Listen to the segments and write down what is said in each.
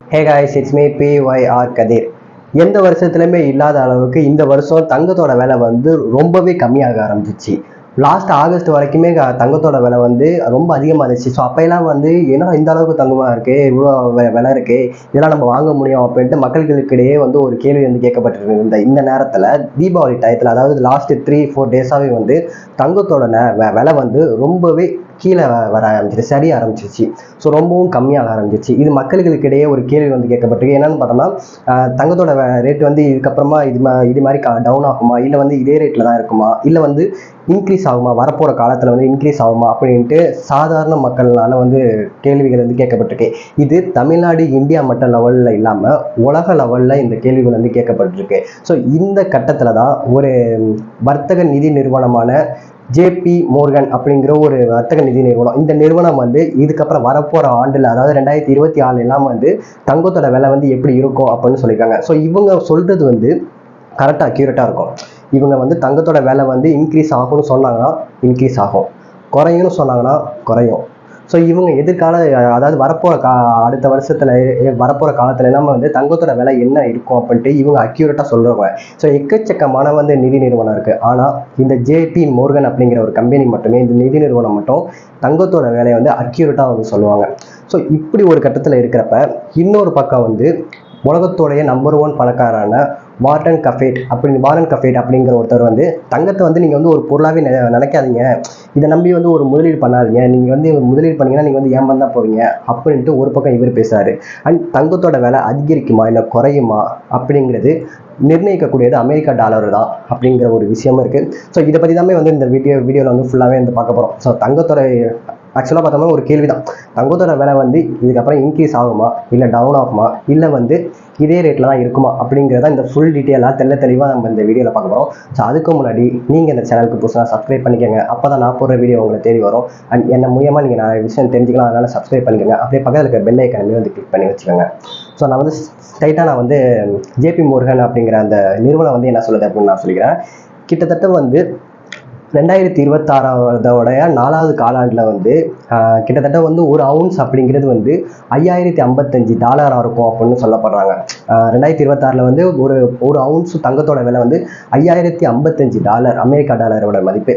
Hey guys, it's me PYR கதிர். எந்த வருஷத்துலையுமே இல்லாத அளவுக்கு இந்த வருஷம் தங்கத்தோட விலை வந்து ரொம்பவே கம்மியாக ஆரம்பிச்சிச்சு. லாஸ்ட் ஆகஸ்ட் வரைக்குமே தங்கத்தோட விலை வந்து ரொம்ப அதிகமாக இருந்துச்சு. ஸோ அப்போலாம் வந்து ஏன்னா இந்த அளவுக்கு தங்கமாக இருக்கு, இவ்வளோ விலை இருக்கு, இதெல்லாம் நம்ம வாங்க முடியும் அப்படின்ட்டு மக்களுக்கிடையே வந்து ஒரு கேள்வி வந்து கேட்கப்பட்டிருக்கு. இந்த நேரத்தில் தீபாவளி டயத்தில், அதாவது லாஸ்ட் 3-4 டேஸாகவே வந்து தங்கத்தோட விலை வந்து ரொம்பவே கீழே வர ஆரம்பிச்சிச்சு, சரிய ஆரம்பிச்சிச்சு. ஸோ ரொம்பவும் கம்மியாக ஆரம்பிச்சிச்சு. இது மக்களுக்கிடையே ஒரு கேள்வி வந்து கேட்கப்பட்டிருக்கு. என்னன்னு பார்த்தோம்னா, தங்கத்தோட ரேட் வந்து இதுக்கப்புறமா இது மாதிரி டவுன் ஆகுமா, இல்லை வந்து இதே ரேட்டில் தான் இருக்குமா, இல்லை வந்து இன்க்ரீஸ் ஆகுமா, வரப்போகிற காலத்தில் வந்து இன்க்ரீஸ் ஆகுமா அப்படின்ட்டு சாதாரண மக்கள்னால வந்து கேள்விகள் வந்து கேட்கப்பட்டிருக்கு. இது தமிழ்நாடு இந்தியா மட்டும் லெவலில் இல்லாமல் உலக லெவலில் இந்த கேள்விகள் வந்து கேட்கப்பட்டிருக்கு. ஸோ இந்த கட்டத்தில் தான் ஒரு வர்த்தக நிதி நிறுவனமான ஜேபி மோர்கன் அப்படிங்கிற ஒரு வர்த்தக நிதி நிறுவனம், இந்த நிறுவனம் வந்து இதுக்கப்புறம் வரப்போகிற ஆண்டில், அதாவது 2024 எல்லாம் வந்து தங்கத்தோட விலை வந்து எப்படி இருக்கும் அப்படின்னு சொல்லியிருக்காங்க. ஸோ இவங்க சொல்கிறது வந்து கரெக்டாக அக்யூரேட்டாக இருக்கும். இவங்க வந்து தங்கத்தோட விலை வந்து இன்க்ரீஸ் ஆகும்னு சொன்னாங்கன்னா இன்க்ரீஸ் ஆகும், குறையும்னு சொன்னாங்கன்னா குறையும். ஸோ இவங்க எதிர்கால, அதாவது வரப்போகிற அடுத்த வருஷத்தில் வரப்போகிற காலத்தில் எல்லாம் வந்து தங்கத்தோட விலை என்ன இருக்கும் அப்படின்ட்டு இவங்க அக்யூரேட்டாக சொல்கிறவங்க. ஸோ எக்கச்சக்கமான வந்து நிதி நிறுவனம் இருக்குது. ஆனால் இந்த ஜேபி மோர்கன் அப்படிங்கிற ஒரு கம்பெனி மட்டுமே, இந்த நிதி நிறுவனம் மட்டும் தங்கத்தோட விலையை வந்து அக்யூரேட்டாக வந்து சொல்லுவாங்க. ஸோ இப்படி ஒரு கட்டத்தில் இருக்கிறப்ப இன்னொரு பக்கம் வந்து உலகத்தோடைய நம்பர் 1 பணக்காரான வாரன் கஃபேட் அப்படிங்கிற ஒருத்தர் வந்து தங்கத்தை வந்து நீங்கள் வந்து ஒரு பொருளாகவே நினைக்காதீங்க, இதை நம்பி வந்து ஒரு முதலீடு பண்ணாதீங்க, நீங்கள் வந்து முதலீடு பண்ணீங்கன்னா நீங்கள் வந்து ஏமாந்து தான் போவீங்க அப்படின்ட்டு ஒரு பக்கம் இவர் பேசுறாரு. அண்ட் தங்கத்தோட விலை அதிகரிக்குமா இல்லை குறையுமா அப்படிங்கிறது நிர்ணயிக்கக்கூடியது அமெரிக்கா டாலர் தான் அப்படிங்கிற ஒரு விஷயமும் இருக்குது. ஸோ இதை பற்றி தான் வந்து இந்த வீடியோவில் வந்து ஃபுல்லாகவே வந்து பார்க்க போகிறோம். ஸோ தங்கத்தோட ஆக்சுவலாக பார்த்தோம்னா ஒரு கேள்வி தான், தங்கத்தோட விலை வந்து இதுக்கப்புறம் இன்க்ரீஸ் ஆகுமா இல்லை டவுன் ஆகுமா இல்லை வந்து இதே ரேட்டில் தான் இருக்குமா அப்படிங்கிறத இந்த ஃபுல் டீட்டெயிலாக தெளிவாக நம்ம இந்த வீடியோவில் பார்க்க போகிறோம். ஸோ அதுக்கு முன்னாடி நீங்கள் இந்த சேனலுக்கு புதுசாக சப்ஸ்கிரைப் பண்ணிக்கோங்க. அப்போ தான் நான் போடுற வீடியோ உங்களுக்கு தேடி வரும். அண்ட் என்ன மூலியமாக நீங்கள் நிறைய விஷயம் தெரிஞ்சுக்கலாம். அதனால் சப்ஸ்கிரைப் பண்ணிக்கோங்க. அப்படியே பக்கத்தில் இருக்க பெல் ஐக்கானே வந்து கிளிக் பண்ணி வச்சுக்கோங்க. ஸோ நான் வந்து ஸ்ட்ரைட்டாக நான் வந்து ஜேபி மோர்கன் அப்படிங்கிற அந்த நிறுவனம் வந்து என்ன சொல்லுது அப்படின்னு நான் சொல்லிக்கிறேன். கிட்டத்தட்ட வந்து 2026 4வது காலாண்டில் வந்து கிட்டத்தட்ட வந்து ஒரு அவுன்ஸ் அப்படிங்கிறது வந்து $5055 இருக்கும் அப்படின்னு சொல்லப்படுறாங்க. 2026 வந்து ஒரு அவுன்ஸ் தங்கத்தோட விலை வந்து $5055, அமெரிக்கா டாலரோட மதிப்பு.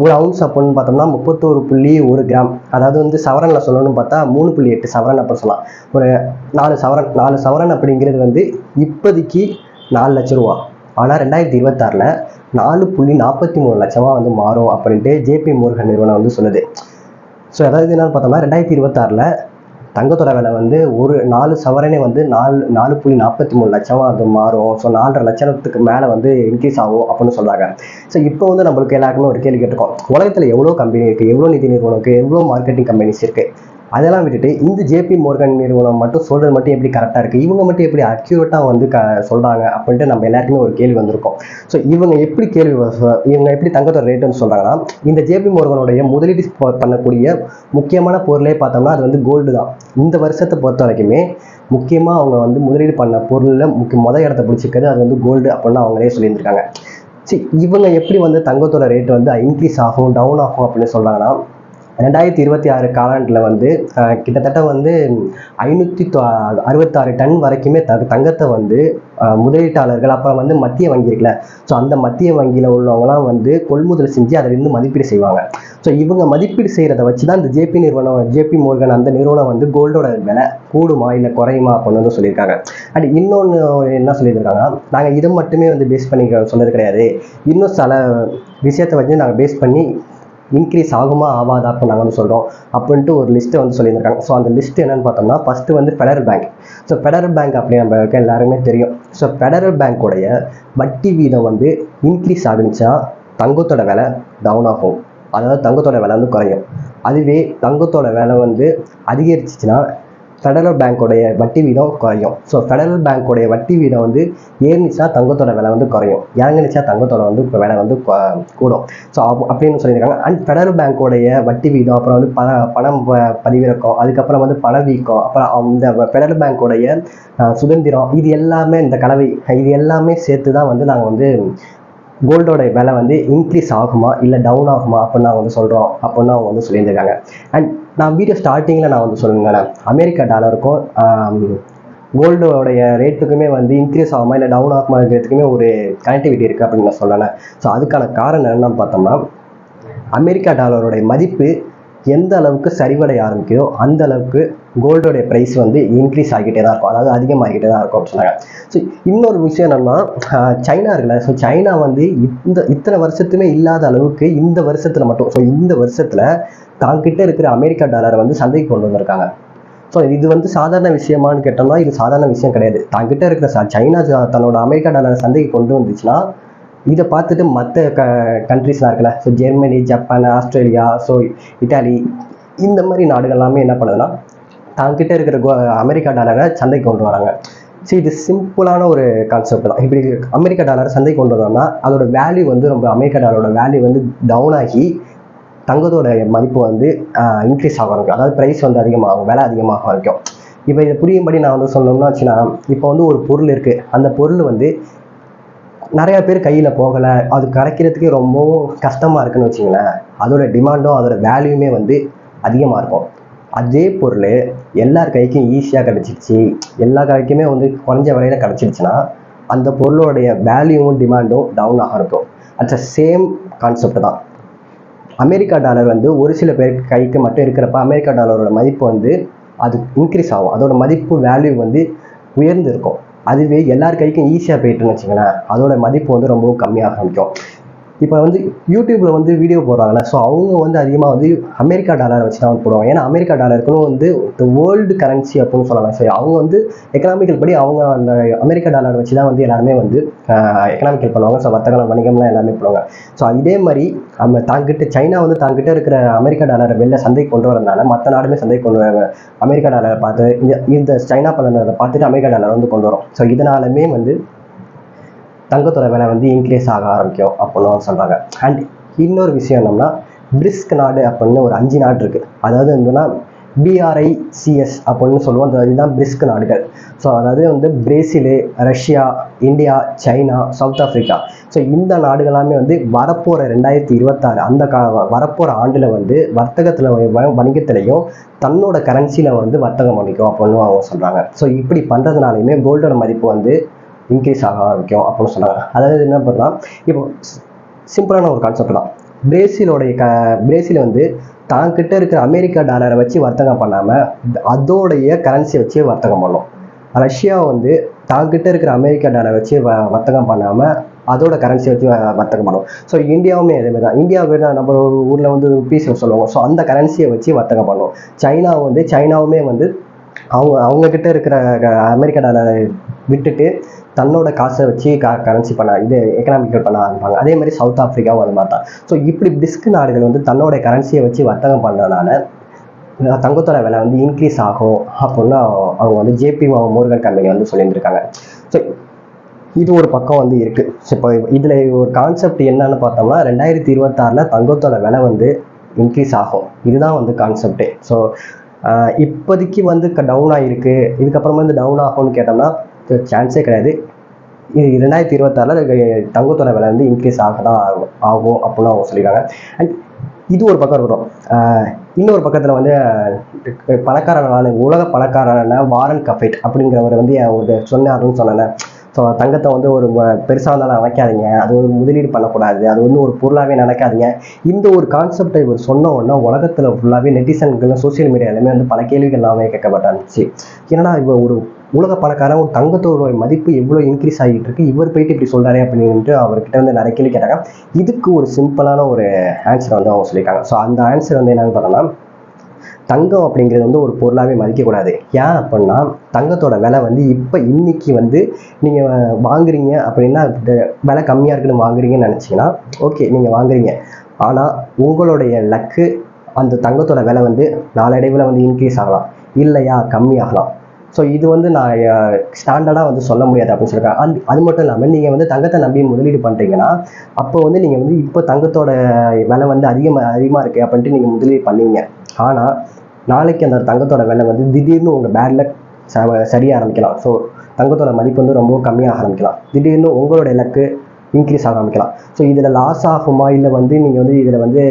ஒரு அவுன்ஸ் அப்படின்னு பார்த்தோம்னா 31.1 கிராம், அதாவது வந்து சவரனில் சொல்லணும்னு பார்த்தா 3.8 சவரன் அப்படின்னு சொல்லலாம். ஒரு 4 சவரன் அப்படிங்கிறது வந்து இப்போதைக்கு 4 லட்ச ரூபா. ஆனால் 2026 4.43 லட்சமாக வந்து மாறும் அப்படின்ட்டு ஜேபி மோர்கன் நிறுவனம் வந்து சொல்லுது. ஸோ அதாவது என்னன்னு பார்த்தோம்னா 2026 தங்கத்தோட விலை வந்து ஒரு 4 சவரனே வந்து 4.43 லட்சமாக வந்து மாறும். ஸோ 4.5 லட்சத்துக்கு மேலே வந்து இன்க்ரீஸ் ஆகும் அப்படின்னு சொல்கிறாங்க. ஸோ இப்போ வந்து நம்மளுக்கு எல்லாருக்குமே ஒரு கேள்வி கேட்டிருக்கோம், உலகத்தில் எவ்வளோ கம்பெனி இருக்குது, எவ்வளோ நிதி நிறுவனம் இருக்குது, எவ்வளோ மார்க்கெட்டிங் கம்பெனிஸ் இருக்குது, அதெல்லாம் விட்டுட்டு இந்த ஜேபி மோர்கன் நிறுவனம் மட்டும் சொல்கிறது மட்டும் எப்படி கரெக்டாக இருக்குது, இவங்க மட்டும் எப்படி அக்யூரேட்டாக வந்து சொல்கிறாங்க அப்படின்ட்டு நம்ம எல்லாருக்குமே ஒரு கேள்வி வந்திருக்கும். ஸோ இவங்க எப்படி தங்கத்தோட ரேட்டுன்னு சொல்கிறாங்கன்னா, இந்த ஜேபி மோர்கனுடைய முதலீடு பண்ணக்கூடிய முக்கியமான பொருளே பார்த்தோம்னா அது வந்து கோல்டு தான். இந்த வருஷத்தை பொறுத்த வரைக்குமே முக்கியமாக அவங்க வந்து முதலீடு பண்ண பொருளில் முதல் இடத்த பிடிச்சிக்கிறது அது வந்து கோல்டு அப்படின்னு அவங்களே சொல்லியிருந்திருக்காங்க. சரி, இவங்க எப்படி வந்து தங்கத்தோட ரேட் வந்து இன்க்ரீஸ் ஆகும் டவுன் ஆகும் அப்படின்னு சொல்கிறாங்கன்னா, 2026 காலாண்டில் வந்து கிட்டத்தட்ட வந்து 566 டன் வரைக்குமே தங்கத்தை வந்து முதலீட்டாளர்கள், அப்புறம் வந்து மத்திய வங்கி இருக்குல்ல, ஸோ அந்த மத்திய வங்கியில் உள்ளவங்களாம் வந்து கொள்முதல் செஞ்சு அதை வந்து மதிப்பீடு செய்வாங்க. ஸோ இவங்க மதிப்பீடு செய்கிறத வச்சு தான் இந்த ஜேபி மோர்கன் அந்த நிறுவனம் வந்து கோல்டோட விலை கூடுமா இல்லை குறையுமா அப்படின்னு வந்து சொல்லியிருக்காங்க. அண்ட் இன்னொன்று என்ன சொல்லியிருக்காங்கன்னா, நாங்கள் இதை மட்டுமே வந்து பேஸ் பண்ணி சொன்னது கிடையாது, இன்னும் சில விஷயத்தை வச்சு நாங்கள் பேஸ் பண்ணி இன்க்ரீஸ் ஆகுமா ஆகாதா அப்போ நாங்கள் வந்து சொல்கிறோம் அப்படின்ட்டு ஒரு லிஸ்ட்டை வந்து சொல்லியிருக்காங்க. ஸோ அந்த லிஸ்ட் என்னன்னு பார்த்தோம்னா, ஃபஸ்ட்டு வந்து federal bank. So federal bank அப்படி நம்ம எல்லாருமே தெரியும். ஸோ ஃபெடரல் பேங்க்கோடைய வட்டி வீதம் வந்து இன்க்ரீஸ் ஆகுனுச்சுன்னா தங்கத்தோட விலை டவுன் ஆகும், அதாவது தங்கத்தோட விலை வந்து குறையும். அதுவே தங்கத்தோட விலை வந்து அதிகரிச்சிச்சுன்னா ஃபெடரல் பேங்க்கோடைய வட்டி வீதம் குறையும். ஸோ ஃபெடரல் பேங்க்கோடைய வட்டி வீதம் வந்து ஏறினுச்சுன்னா தங்கத்தோட விலை வந்து குறையும், இறங்குனுச்சா தங்கத்தோட வந்து விலை வந்து கூடும். ஸோ அப்படின்னு சொல்லியிருக்காங்க. அண்ட் ஃபெடரல் பேங்க்கோடைய வட்டி வீதம், அப்புறம் வந்து பணம் பதிவிறக்கம், அதுக்கப்புறம் வந்து பணவீக்கம், அப்புறம் இந்த ஃபெடரல் பேங்க்கோடைய சுதந்திரம், இது எல்லாமே இந்த கலவை, இது எல்லாமே சேர்த்து தான் வந்து நாங்கள் வந்து கோல்டோட விலை வந்து இன்க்ரீஸ் ஆகுமா இல்லை டவுன் ஆகுமா அப்படின்னு நான் வந்து சொல்கிறோம் அப்படின்னு அவங்க வந்து சொல்லியிருக்காங்க. அண்ட் நான் வீடியோ ஸ்டார்டிங்கில் நான் வந்து சொல்லுங்க, அமெரிக்கா டாலருக்கும் கோல்டோடைய ரேட்டுக்குமே வந்து இன்க்ரீஸ் ஆகுமா இல்லை டவுன் ஆகுமா இருக்கிறதுக்குமே ஒரு கனெக்டிவிட்டி இருக்குது அப்படின்னு நான் சொல்லலை. ஸோ அதுக்கான காரணம் என்னன்னு பார்த்தோம்னா, அமெரிக்கா டாலருடைய மதிப்பு எந்த அளவுக்கு சரிவடைய ஆரம்பிக்குதோ அந்த அளவுக்கு கோல்டோடைய ப்ரைஸ் வந்து இன்க்ரீஸ் ஆகிட்டே தான் இருக்கும், அதாவது அதிகமாகிட்டே தான் இருக்கும் அப்படின்னு சொன்னாங்க. ஸோ இன்னொரு விஷயம் என்னன்னா, சைனா இருக்குல்ல, ஸோ சைனா வந்து இத்தனை வருஷத்துமே இல்லாத அளவுக்கு இந்த வருஷத்துல மட்டும், ஸோ இந்த வருஷத்துல தாங்கிட்ட இருக்கிற அமெரிக்கா டாலரை வந்து சந்தைக்கு கொண்டு வந்திருக்காங்க. ஸோ இது வந்து சாதாரண விஷயமானு கேட்டோம்னா இது சாதாரண விஷயம் கிடையாது. தாங்கிட்ட இருக்கிற சைனா தன்னோட அமெரிக்கா டாலரை சந்தைக்கு கொண்டு வந்துச்சுன்னா இதை பார்த்துட்டு மற்ற கண்ட்ரிஸ்லாம் இருக்குல்ல, so Germany, Japan, Australia, so Italy, இந்த மாதிரி நாடுகள் எல்லாமே என்ன பண்ணுதுன்னா தாங்கிட்ட இருக்கிற அமெரிக்கா டாலரை சந்தைக்கு கொண்டு வராங்க. ஸோ இது சிம்பிளான ஒரு கான்செப்ட் தான். இப்படி அமெரிக்கா டாலரை சந்தைக்கு கொண்டு வந்தோம்னா அதோட வேல்யூ வந்து ரொம்ப, அமெரிக்கா டாலரோட வேல்யூ வந்து டவுன் ஆகி தங்கத்தோட மதிப்பு வந்து இன்க்ரீஸ் ஆக இருக்கும், அதாவது ப்ரைஸ் வந்து அதிகமாகும், விலை அதிகமாக வரைக்கும். இப்போ இதை புரியும்படி நான் வந்து சொன்னோம்னா வச்சுன்னா, இப்போ வந்து ஒரு பொருள் இருக்குது, அந்த பொருள் வந்து நிறைய பேர் கையில் போகலை, அது கிடைக்கிறதுக்கே ரொம்பவும் கஷ்டமாக இருக்குன்னு வச்சுங்களேன், அதோட டிமாண்டும் அதோட வேல்யூமே வந்து அதிகமாக இருக்கும். அதே பொருள் எல்லார் கைக்கும் ஈஸியாக கிடச்சிருச்சு, எல்லா கைக்குமே வந்து குறைஞ்ச விலையில் கிடச்சிருச்சுன்னா அந்த பொருளோடைய வேல்யூவும் டிமாண்டும் டவுன் ஆக இருக்கும். அட்ஸ் சேம் கான்செப்ட் தான். அமெரிக்கா டாலர் வந்து ஒரு சில பேருக்கு கைக்கு மட்டும் இருக்கிறப்ப அமெரிக்கா டாலரோட மதிப்பு வந்து அது இன்க்ரீஸ் ஆகும், அதோட மதிப்பு வேல்யூ வந்து உயர்ந்து இருக்கும். அதுவே எல்லார் கைக்கும் ஈஸியாக போயிட்டுன்னு வச்சுங்களேன், அதோட மதிப்பு வந்து ரொம்பவும் கம்மியாக ஆரம்பிக்கும். இப்போ வந்து யூடியூப்பில் வந்து வீடியோ போடுறாங்கல்ல, ஸோ அவங்க வந்து அதிகமாக வந்து அமெரிக்கா டாலரை வச்சு தான் போடுவாங்க. ஏன்னா அமெரிக்கா டாலருக்குன்னு வந்து வேர்ல்டு கரன்சி அப்படின்னு சொல்லலாம். சரி, அவங்க வந்து எக்கனாமிக்கல் படி அவங்க அந்த அமெரிக்கா டாலரை வச்சு தான் வந்து எல்லாருமே வந்து எக்கனாமிக்கல் பண்ணுவாங்க. ஸோ வர்த்தக வணிகம்லாம் எல்லாமே பண்ணுவாங்க. ஸோ இதே மாதிரி நம்ம தாங்கிட்ட சைனா வந்து தாங்கிட்ட இருக்கிற அமெரிக்கா டாலரை வெளில சந்தைக்கு கொண்டு வரதுனால மற்ற நாடுமே சந்தைக்கு கொண்டு வர அமெரிக்கா டாலரை பார்த்து இந்த சைனா பண்ணதை பார்த்துட்டு அமெரிக்கா டாலர் வந்து கொண்டு வரும். ஸோ இதனாலுமே வந்து தங்கத்தோட விலை வந்து இன்க்ரீஸ் ஆக ஆரம்பிக்கும் அப்படின்னு சொல்கிறாங்க. அண்ட் இன்னொரு விஷயம் என்னன்னா, பிரிஸ்க் நாடு அப்படின்னு ஒரு 5 நாடு இருக்குது. அதாவது வந்துன்னா BRICS அப்படின்னு சொல்லுவோம். அந்த இதுதான் பிரிஸ்க் நாடுகள். ஸோ அதாவது வந்து Brazil, Russia, India, China, south Africa. So இந்த நாடுகளாமே வந்து வரப்போகிற 2026 அந்த வரப்போகிற ஆண்டில் வந்து வர்த்தகத்தில் வணிகத்திலையும் தன்னோட கரன்சியில் வந்து வர்த்தகம் பண்ணிக்கும் அப்படின்னு அவங்க சொல்கிறாங்க. ஸோ இப்படி பண்ணுறதுனாலையுமே கோல்டோட மதிப்பு வந்து இன்க்ரீஸ் ஆக ஆரம்பிக்கும் அப்படின்னு சொன்னாங்க. அதாவது என்ன பண்ணலாம், இப்போ சிம்பிளான ஒரு கான்செப்ட் தான். பிரேசில் வந்து தாங்கிட்ட இருக்கிற அமெரிக்கா டாலரை வச்சு வர்த்தகம் பண்ணாமல் அதோடைய கரன்சியை வச்சு வர்த்தகம் பண்ணும். ரஷ்யா வந்து தாங்கிட்ட இருக்கிற அமெரிக்கா டாலரை வச்சு வர்த்தகம் பண்ணாமல் அதோட கரன்சியை வச்சு வர்த்தகம் பண்ணும். ஸோ இந்தியாவுமே அதேமாதிரி தான். இந்தியாவுக்கு நம்ம ஊரில் வந்து ருபீஸ் சொல்லுவாங்க. ஸோ அந்த கரன்சியை வச்சு வர்த்தகம் பண்ணும். சைனாவுமே வந்து அவங்கக்கிட்ட இருக்கிற அமெரிக்கா டாலரை விட்டுட்டு தன்னோட காசை வச்சு கரன்சி இது எக்கனாமிக்கல் பண்ண ஆரம்பிப்பாங்க. அதே மாதிரி சவுத் ஆஃப்ரிக்காவும் அது மாதிரி தான். ஸோ இப்படி பிரிஸ்க் நாடுகள் வந்து தன்னோட கரன்சியை வச்சு வர்த்தகம் பண்ணுறதுனால தங்கத்தோட விலை வந்து இன்க்ரீஸ் ஆகும் அப்படின்னா அவங்க வந்து JP மோர்கன் கம்பெனி வந்து சொல்லியிருந்திருக்காங்க. ஸோ இது ஒரு பக்கம் வந்து இருக்குது. ஸோ இப்போ இதில் ஒரு கான்செப்ட் என்னன்னு பார்த்தோம்னா, 2026 தங்கத்தோட விலை வந்து இன்க்ரீஸ் ஆகும். இதுதான் வந்து கான்செப்டே. ஸோ இப்போதைக்கு வந்து டவுன் ஆகிருக்கு, இதுக்கப்புறமா வந்து டவுன் ஆகும்னு கேட்டோம்னா சான்ஸே கிடையாது. 2026 தங்கத்தோட விலை வந்து இன்க்ரீஸ் ஆகும் அப்படின்னு அவங்க சொல்லியிருக்காங்க. அண்ட் இது ஒரு பக்கம் இருக்கட்டும். இன்னொரு பக்கத்தில் வந்து உலக பணக்காரரான வாரன் பஃபெட் அப்படிங்கிறவர் வந்து சொன்னாருன்னு சொன்னேன். ஸோ தங்கத்தை வந்து ஒரு பெருசாக இருந்தாலும் நினைக்காதீங்க, அது ஒரு முதலீடு பண்ணக்கூடாது, அது வந்து ஒரு பொருளாகவே நினைக்காதீங்க. இந்த ஒரு கான்செப்டை இவர் சொன்ன உடனே உலகத்தில் ஃபுல்லாகவே நெட்டிசன்கள் சோசியல் மீடியாலுமே வந்து பல கேள்விகள் எல்லாமே கேட்கப்பட்டாச்சு. ஏன்னா இவர் ஒரு உலக பணக்காரன், ஒரு தங்கத்தோட மதிப்பு எவ்வளோ இன்க்ரீஸ் ஆகிட்டு இருக்கு, இவர் போயிட்டு இப்படி சொல்கிறாரே அப்படின்ட்டு அவர்கிட்ட வந்து நிறைய கேள்வி கேட்டாங்க. இதுக்கு ஒரு சிம்பிளான ஒரு ஆன்சர் வந்து அவங்க சொல்லியிருக்காங்க. ஸோ அந்த ஆன்சர் வந்து என்னன்னு பார்த்தோம்னா, தங்கம் அப்படிங்கிறது வந்து ஒரு பொருளாகவே மதிக்கக்கூடாது. ஏன் அப்படின்னா தங்கத்தோட விலை வந்து இப்போ இன்னைக்கு வந்து நீங்கள் வாங்குறீங்க அப்படின்னா விலை கம்மியாக இருக்குன்னு வாங்குறீங்கன்னு நினச்சிங்கன்னா ஓகே, நீங்கள் வாங்குறீங்க. ஆனால் உங்களுடைய லக்கு அந்த தங்கத்தோட விலை வந்து நாளடைவில் வந்து இன்க்ரீஸ் ஆகலாம், இல்லையா கம்மியாகலாம். ஸோ இது வந்து நான் ஸ்டாண்டர்டாக வந்து சொல்ல முடியாது அப்படின்னு சொல்லியிருக்காங்க. அது மட்டும் இல்லாமல் நீங்கள் வந்து தங்கத்தை நம்பி முதலீடு பண்ணுறீங்கன்னா அப்போ வந்து நீங்கள் வந்து இப்போ தங்கத்தோட விலை வந்து அதிகமாக இருக்குது அப்படின்ட்டு நீங்கள் முதலீடு பண்ணீங்க. ஆனால் நாளைக்கு அந்த தங்கத்தோட விலை வந்து திடீர்னு உங்கள் பேட் லக் சரிய ஆரம்பிக்கலாம். ஸோ தங்கத்தோட மதிப்பு வந்து ரொம்ப கம்மியாக ஆரம்பிக்கலாம். திடீர்னு உங்களுடைய லக்கு இன்க்ரீஸ் ஆக ஆரம்பிக்கலாம். ஸோ இதில் லாஸ் ஆகுமா இல்லை வந்து நீங்கள் வந்து இதில் வந்து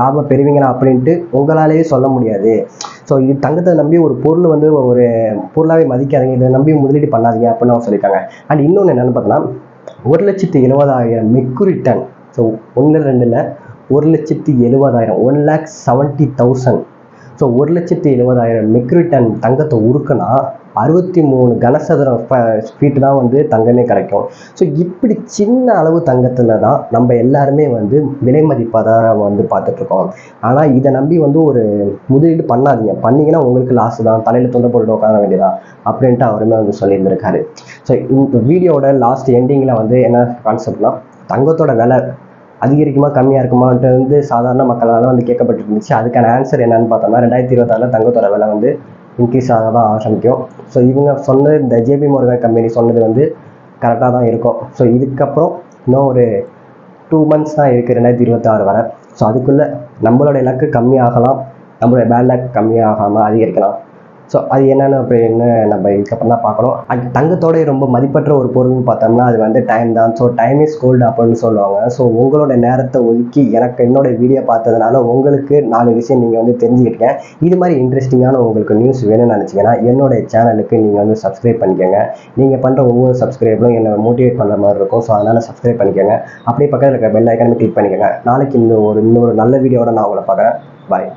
லாபம் பெறுவீங்களா அப்படின்ட்டு உங்களாலேயே சொல்ல முடியாது. ஸோ இது தங்கத்தை நம்பி ஒரு பொருள் வந்து ஒரு பொருளாகவே மதிக்காதீங்க, இதை நம்பி முதலீடு பண்ணாதீங்க அப்படின்னு அவங்க சொல்லியிருக்காங்க. அண்ட் இன்னொன்று என்னென்னு பார்த்தோன்னா 1,70,000 mercury ton. So 1-2 1,70,000 1,70,000. So 1,70,000 mercury ton தங்கத்தை உருக்குனா 63 கனசதுரம் ஃபீட்டு தான் வந்து தங்கமே கிடைக்கும். ஸோ இப்படி சின்ன அளவு தங்கத்தில் தான் நம்ம எல்லாருமே வந்து விலை மதிப்பாக தான் வந்து பார்த்துட்ருக்கோம். ஆனால் இதை நம்பி வந்து ஒரு முதலீடு பண்ணாதீங்க, பண்ணிங்கன்னா உங்களுக்கு லாஸ் தான், தலையில் துண்டை போட்டு உட்கார வேண்டியதா அப்படின்ட்டு அவருமே வந்து சொல்லியிருந்திருக்காரு. ஸோ இந்த வீடியோட லாஸ்ட் எண்டிங்கில் வந்து என்ன கான்செப்ட்னா, தங்கத்தோட விலை அதிகரிக்குமா கம்மியாக இருக்குமான்ட்டு வந்து சாதாரண மக்களால் வந்து கேட்கப்பட்டு இருந்துச்சு. அதுக்கான ஆன்சர் என்னன்னு பார்த்தோம்னா 2026 தங்கத்தோட விலை வந்து இன்க்ரீஸ் ஆக தான் ஆரம்பிக்கும். ஸோ இவங்க சொன்னது, இந்த ஜேபி மோர்கன் கம்பெனி சொன்னது வந்து கரெக்டாக தான் இருக்கும். ஸோ இதுக்கப்புறம் இன்னும் ஒரு 2 months தான் இருக்குது 2026 வரை. ஸோ அதுக்குள்ளே நம்மளோட இலக்கு கம்மியாகலாம், நம்மளோட பேட் லக் கம்மியாகாமல் அதிகரிக்கலாம். ஸோ அது என்னென்னு அப்படின்னு நம்ம இதுக்கப்புறம் தான் பார்க்கணும். அண்ட் தங்கத்தோட ரொம்ப மதிப்பற்ற ஒரு பொருள்னு பார்த்தோம்னா அது வந்து டைம் தான். ஸோ டைம் இஸ் கோல்டு அப்படின்னு சொல்லுவாங்க. ஸோ உங்களோட நேரத்தை ஒதுக்கி எனக்கு என்னோட வீடியோ பார்த்ததுனால உங்களுக்கு 4 விஷயம் நீங்கள் வந்து தெரிஞ்சுக்கிட்டீங்க. இது மாதிரி இன்ட்ரெஸ்டிங்கான உங்களுக்கு நியூஸ் வேணும்னு நினச்சிங்கன்னா என்னோட சேனலுக்கு நீங்கள் வந்து சப்ஸ்கிரைப் பண்ணிக்கோங்க. நீங்கள் பண்ணுற ஒவ்வொரு சப்ஸ்கிரைபரும் என்னை மோட்டிவேட் பண்ணுற மாதிரி இருக்கும். ஸோ அதனால் சப்ஸ்கிரைப் பண்ணிக்கோங்க. அப்படியே பக்கத்தில் இருக்க பெல் ஐக்கானுமே கிளிக் பண்ணிக்கோங்க. நாளைக்கு இன்னொரு நல்ல வீடியோட நான் உங்களை பார்க்குறேன். பாய்.